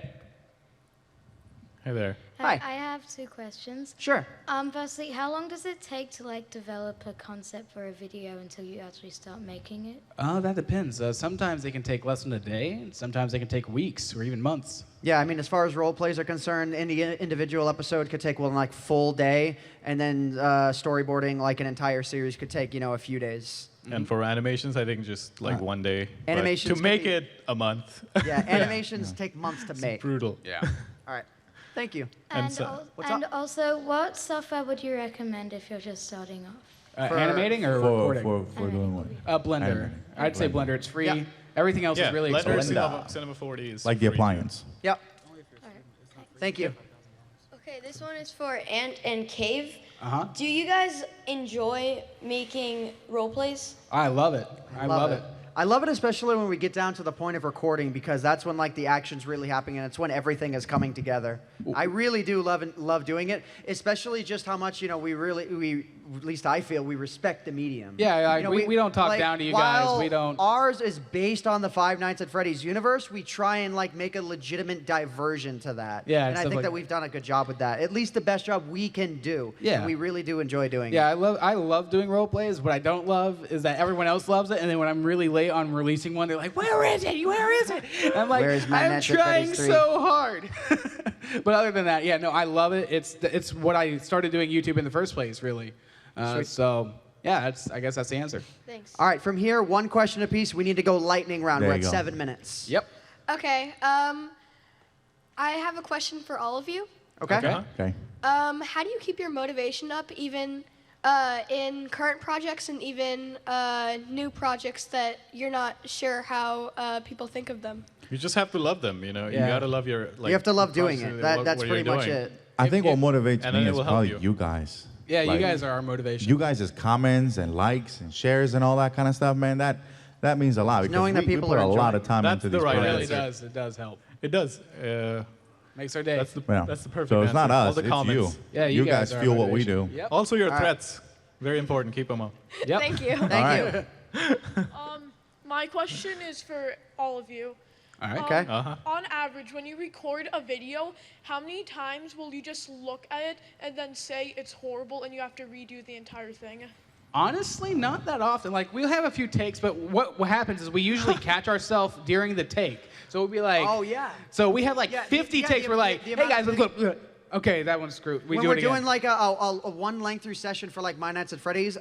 Hey there. Hi. I have 2 questions. Sure. Firstly, how long does it take to develop a concept for a video until you actually start making it? That depends. Sometimes they can take less than a day, and sometimes they can take weeks or even months. Yeah, I mean, as far as role plays are concerned, any individual episode could take one full day, and then storyboarding an entire series could take a few days. And for animations, I think just like 1 day. But Animations to make can be- it a month. Yeah, animations take months to make. Brutal. Yeah. All right. Thank you. And, so- What's and up? also, what software would you recommend if you're just starting off? Animating or recording? For doing what? Blender. Animating. I'd say Blender. It's free. Yeah. Everything else is really Blender, expensive. Cinema 4D is Like the free, too. appliance. Yep. Thank you. Okay, this one is for Ant and Cave. Uh-huh. Do you guys enjoy making role plays? I love it. I love it. I love it, especially when we get down to the point of recording, because that's when like the action's really happening and it's when everything is coming together. I really do love doing it, especially just how much we at least I feel we respect the medium. Yeah, we don't talk down to you guys. While We don't. Ours is based on the Five Nights at Freddy's universe. We try and like make a legitimate diversion to that. Yeah, and I stuff think like that we've done a good job with that. At least the best job we can do. Yeah. And we really do enjoy doing it. Yeah, I love doing role plays. What I don't love is that everyone else loves it, and then when I'm really late on releasing one, they're like, "Where is it? Where is it?" And I'm like, Where's my "I'm Nights at trying Freddy's 3?" so hard." But other than that, yeah, no, I love it. It's what I started doing YouTube in the first place, really. So yeah, I guess that's the answer. Thanks. All right, from here, one question apiece. We need to go lightning round. There We're you at go. 7 minutes. Yep. Okay. I have a question for all of you. Okay. Okay. How do you keep your motivation up, even in current projects and even new projects that you're not sure how people think of them? You just have to love them, you know. Yeah. You gotta love your. Like, You have to love doing process, it. what That's you're pretty much doing. it. I think what motivates and then me it is will help probably you. you guys. Yeah, Like, you guys are our motivation. You guys' comments and likes and shares and all that kind of stuff, man. That means a lot because knowing that we people put are a lot enjoying of time That's into the these right It projects. really answer. does. It does help. It does. Makes our day. That's the Yeah. that's the perfect. So it's not answer. All us, the it's comments. you. Yeah, you guys guys are feel what we do. motivation. Yep. Also, your All right. threats, very important. Keep them up. Yep. Thank you. Thank you. My question is for all of you. All right. Okay. On average, when you record a video, how many times will you just look at it and then say it's horrible and you have to redo the entire thing? Honestly, not that often. Like, we'll have a few takes, but what happens is we usually catch ourselves during the take. So we'll be like, Oh, yeah. So we have like Yeah, 50 yeah, takes. the- We're like, the hey amount guys, of let's go. Okay, that one's screwed. We When do we're it again. doing like a one length through session for like My Nights at Freddy's,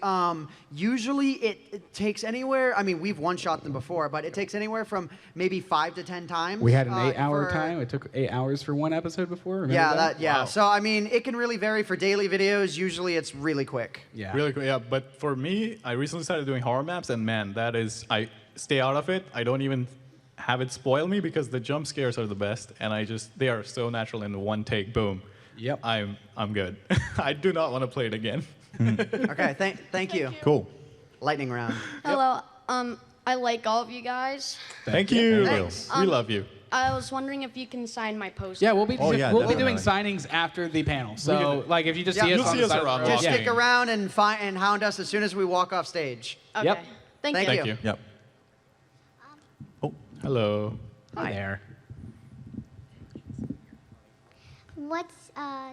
usually it takes anywhere. I mean, we've one shot them before, but it takes anywhere from maybe 5 to 10 times. We had an 8-hour for- time. It took 8 hours for one episode before. Remember Yeah, that? yeah. Wow. So I mean, it can really vary for daily videos. Usually, it's really quick. Yeah. Really quick, yeah. But for me, I recently started doing horror maps, and man, I stay out of it. I don't even have it spoil me because the jump scares are the best, and they are so natural in one take. Boom. Yep. I'm good. I do not want to play it again. Okay, thank you. Cool. Lightning round. Hello. I like all of you guys. Thank you. Thanks. We love you. I was wondering if you can sign my poster. Yeah, we'll be Oh, yeah, we'll be doing definitely. signings after the panel. So like if you just see Yeah. us You'll on see the us side of the around road. Just walking. stick around and hound us as soon as we walk off stage. Okay. Yep. Thank Thank you. you. Yep. Oh, Hello. Hi there.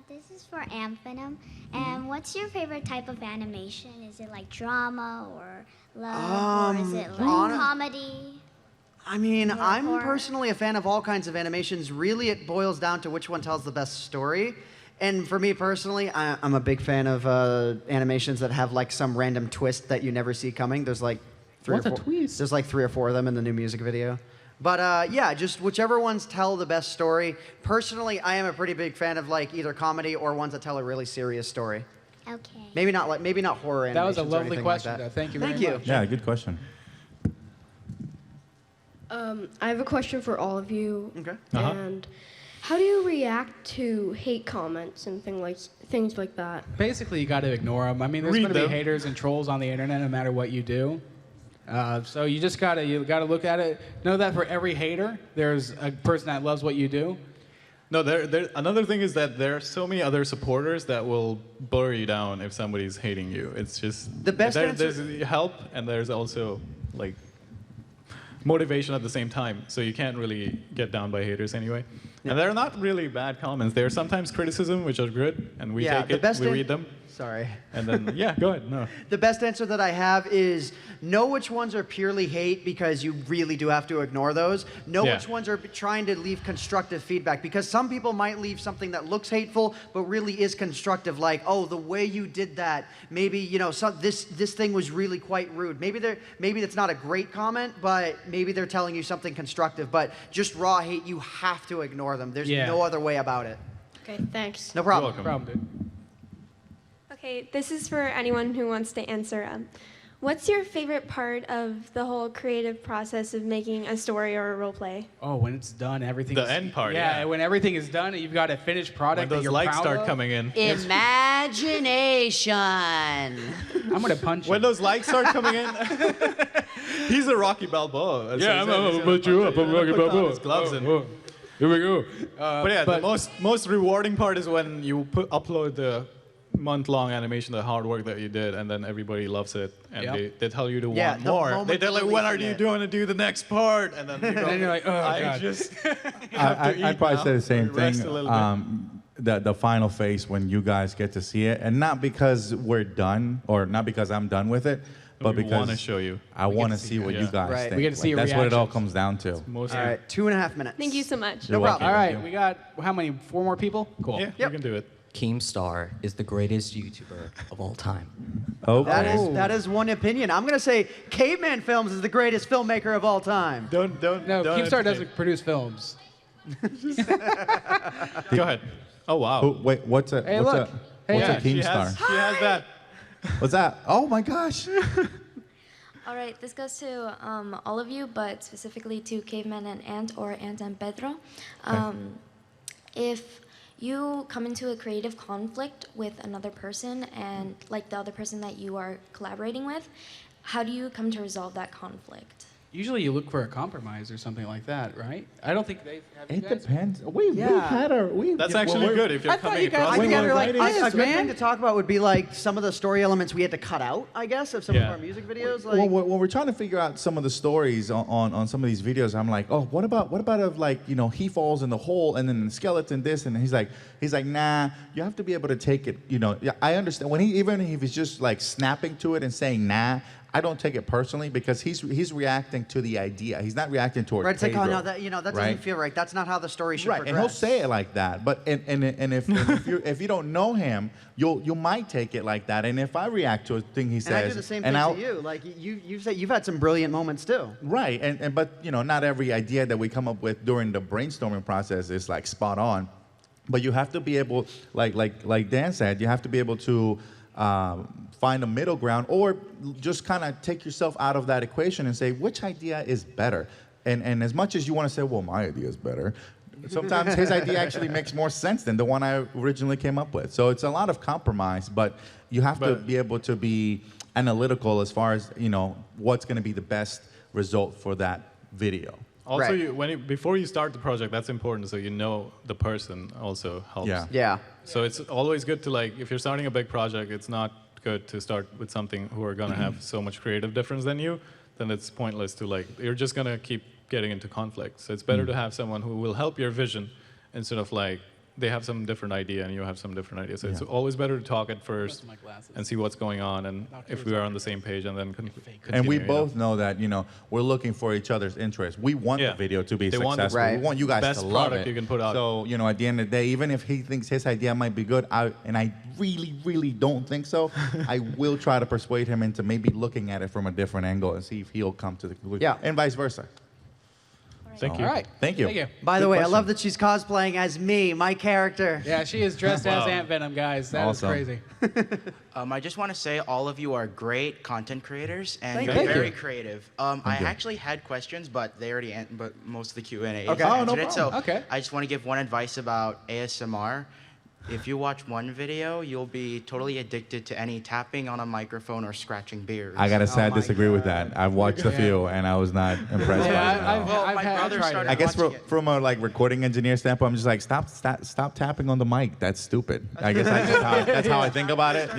This is for Amphenum. And what's your favorite type of animation? Is it like drama or love, or is it like comedy? I mean, Or I'm horror. personally a fan of all kinds of animations. Really, it boils down to which one tells the best story. And for me personally, I'm a big fan of animations that have like some random twist that you never see coming. There's like What's a twist? There's like 3 or 4 of them in the new music video. But yeah, just whichever ones tell the best story. Personally, I am a pretty big fan of like either comedy or ones that tell a really serious story. Okay. Maybe not horror That was animations a or lovely anything question, like that. though. Thank you Thank very you. much. yeah, good question. I have a question for all of you. Okay. And how do you react to hate comments and things like that? Basically, you got to ignore them. I mean, there's Read going to be them. haters and trolls on the internet no matter what you do. So you just gotta look at it. Know that for every hater, there's a person that loves what you do. No, another thing is that there are so many other supporters that will blur you down if somebody's hating you. It's just The best answer- there's help and there's also like motivation at the same time. So you can't really get down by haters anyway. And they're not really bad comments. They're sometimes criticism, which are good, and we take it, we read them. Sorry. And then, yeah, go ahead. No. The best answer that I have is know which ones are purely hate because you really do have to ignore those. Know Yeah. which ones are trying to leave constructive feedback because some people might leave something that looks hateful but really is constructive, like, oh, the way you did that, maybe, you know, this thing was really quite rude. Maybe that's not a great comment, but maybe they're telling you something constructive. But just raw hate, you have to ignore them. There's Yeah. no other way about it. Okay, thanks. No problem. You're welcome. Problem, dude. Okay, this is for anyone who wants to answer. What's your favorite part of the whole creative process of making a story or a role play? Oh, when it's done, everything. The end part, Yeah, yeah. when everything is done, and you've got a finished product. When those that you're likes proud start of. coming in. Imagination. I'm gonna punch you. When those likes start coming in, he's a Rocky Balboa. Yeah, I'm gonna gonna put you up. I'm Rocky put on Balboa. his gloves and. Here we go. But yeah, the most rewarding part is when you upload the month-long animation, the hard work that you did, and then everybody loves it, and they tell you to want the more. moment They're like, when are you doing to do the next part? And then you go, And you're like, oh, I God. just have to I'd eat probably now say the same and rest thing. a little bit. The final phase when you guys get to see it, and not because we're done, or not because I'm done with it, but We because wanna show you. I We get want to to see see what it. you Yeah. guys Right. think. We get to see your That's what it all reactions. comes down to. All right, 2.5 minutes. Thank you so much. You're welcome. All right, we got how many? 4 more people? Cool. Yeah, you can do it. Keemstar is the greatest YouTuber of all time. Okay. That is one opinion. I'm going to say Caveman Films is the greatest filmmaker of all time. No, don't Keemstar entertain. doesn't produce films. Go ahead. Oh wow. Oh, wait, what's a Hey, what's look. a Hey, what's yeah, a She Keemstar? has that. What's that? Oh my gosh. All right, this goes to all of you, but specifically to Caveman and Ant, or Ant and Pedro. If you come into a creative conflict with another person, and like the other person that you are collaborating with, how do you come to resolve that conflict? Usually you look for a compromise or something like that, right? I don't think they have. You It guys? depends. We've Yeah. had our. That's actually good if you're I thought coming you guys across. were I think We're like, writing a this, good man. thing to talk about would be like some of the story elements we had to cut out, I guess, of some of Yeah. our music videos. Well, Like, when we're trying to figure out some of the stories on some of these videos, I'm like, oh, what about if like he falls in the hole and then the skeleton this, and he's like nah, you have to be able to take it. Yeah, I understand when even if he's just like snapping to it and saying nah, I don't take it personally because he's reacting to the idea. He's not reacting towards right, it's like, oh Pedro, no, that right? doesn't feel right. That's not how the story should Right, progress. and he'll say it like that. But and if you don't know him, you might take it like that. And if I react to a thing he says, And I do the same thing to you. Like you say, you've had some brilliant moments too. right, but not every idea that we come up with during the brainstorming process is like spot on. But you have to be able, like Dan said, you have to be able to find a middle ground, or just kind of take yourself out of that equation and say which idea is better. And as much as you want to say, well, my idea is better, sometimes his idea actually makes more sense than the one I originally came up with. So it's a lot of compromise, but you have to be able to be analytical as far as what's going to be the best result for that video. Also, Right. before you start the project, that's important, so you know the person also helps. Yeah. Yeah. So it's always good to, like, if you're starting a big project, it's not good to start with something who are gonna have so much creative difference than you. Then it's pointless to, like, you're just gonna keep getting into conflict. So it's better to have someone who will help your vision instead of like they have some different idea and you have some different idea. So it's always better to talk at first and see what's going on, and if we are on the same page, and then continue. And we both know that we're looking for each other's interests. We want the video to be They want successful. the We want you guys best to love product it. you can put out. So at the end of the day, even if he thinks his idea might be good, I really, really don't think so, I will try to persuade him into maybe looking at it from a different angle and see if he'll come to the conclusion. Yeah. And vice versa. Thank you. All right. Thank you. Thank you. By the Good way, question. I love that she's cosplaying as me, my character. Yeah, she is dressed as Wow. Ant Venom, guys. That is Awesome. crazy. I just want to say all of you are great content creators and Thank you're you. very creative. I you. actually had questions, but they already but most of the Q&A Okay. Oh, no answered it. So problem. Okay. I just want to give one advice about ASMR. If you watch one video, you'll be totally addicted to any tapping on a microphone or scratching beers. I gotta say, I my disagree with that. I've watched a few, and I was not impressed by it at all. Well, my brother tried started I guess watching it. from a recording engineer standpoint, I'm just like stop tapping on the mic. That's stupid. I guess that's how I think about it. On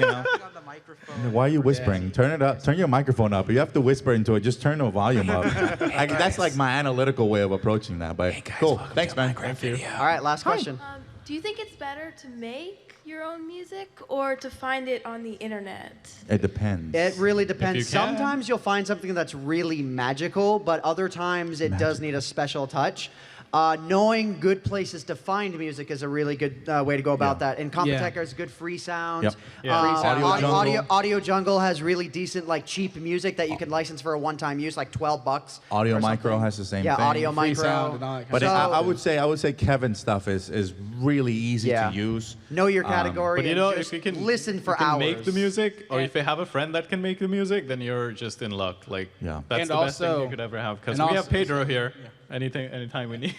the microphone. Why are you whispering? Turn it up. Turn your microphone up. If you have to whisper into it, just turn the volume up. That's like my analytical way of approaching that. But cool. Thanks, man. Thank you. All right, last question. Do you think it's better to make your own music or to find it on the internet? It depends. It really you depends. can. Sometimes you'll find something that's really magical, but other times it does need a special touch. knowing good places to find music is a really good way to go about that. And Computech has good free sounds. Yep. Audio Jungle has really decent, like cheap music that you can license for a one-time use, like $12. Audio Micro has the same thing. Audio Free Micro. sound and all that kind But of stuff. I would say Kevin's stuff is really easy to use. Know your category. But you know, and if you can listen for you can hours. make the music, or if you have a friend that can make the music, then you're just in luck. Like, that's And the best thing also- you could ever have. Because and we have also- Pedro here. Anytime we need.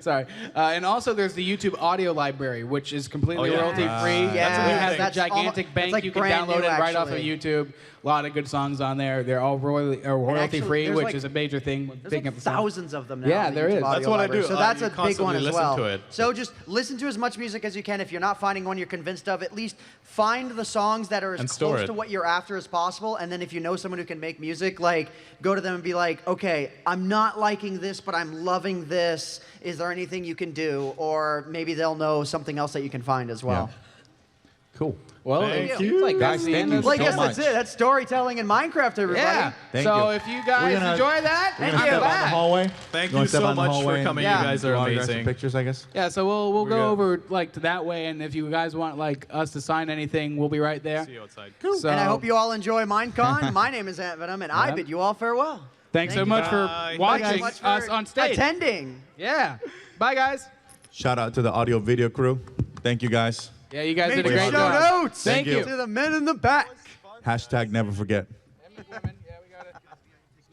Sorry. And also, there's the YouTube audio library, which is completely Oh, yeah. royalty-free. Yeah. It has a That's gigantic it's bank. like You can brand download new, it right off of actually. YouTube. A lot of good songs on there. They're all royalty-free, there's which like- is a major thing. There's picking like up the song. thousands of them now. Yeah, on the there YouTube is. audio That's what I library. do. So that's You a big constantly one as listen well. to it. So just listen to as much music as you can. If you're not finding one you're convinced of, at least find the songs that are as And store close it. to what you're after as possible. And then if you know someone who can make music, like go to them and be like, okay, I'm not liking this, but I'm loving this. Is there anything you can do? Or maybe they'll know something else that you can find as well. Cool. Well, Thank it you. seems like Guys, that's the thank end you of Well, I the guess so that's much. it. That's storytelling in Minecraft, everybody. Yeah. Thank so you. if you guys We're gonna- enjoy that, We're and gonna you're step out in the back. hallway. Thank wanna you step so out in the much for hallway and coming. Yeah. You guys are autograph some amazing. pictures, I guess. Yeah, so we'll We're go good. over like to that way, and if you guys want like us to sign anything, we'll be right there. See you outside. So, And I hope you all enjoy Minecon. My name is Ant Venom, and I Yeah. bid you all farewell. thanks so Thank you. much for Bye. watching Thanks so much for us on stage. attending. Yeah. Bye, guys. Shout out to the audio video crew. Thank you guys. Yeah, you guys Make did a your great show job. notes. Thank you. To the men in the back. Hashtag never forget.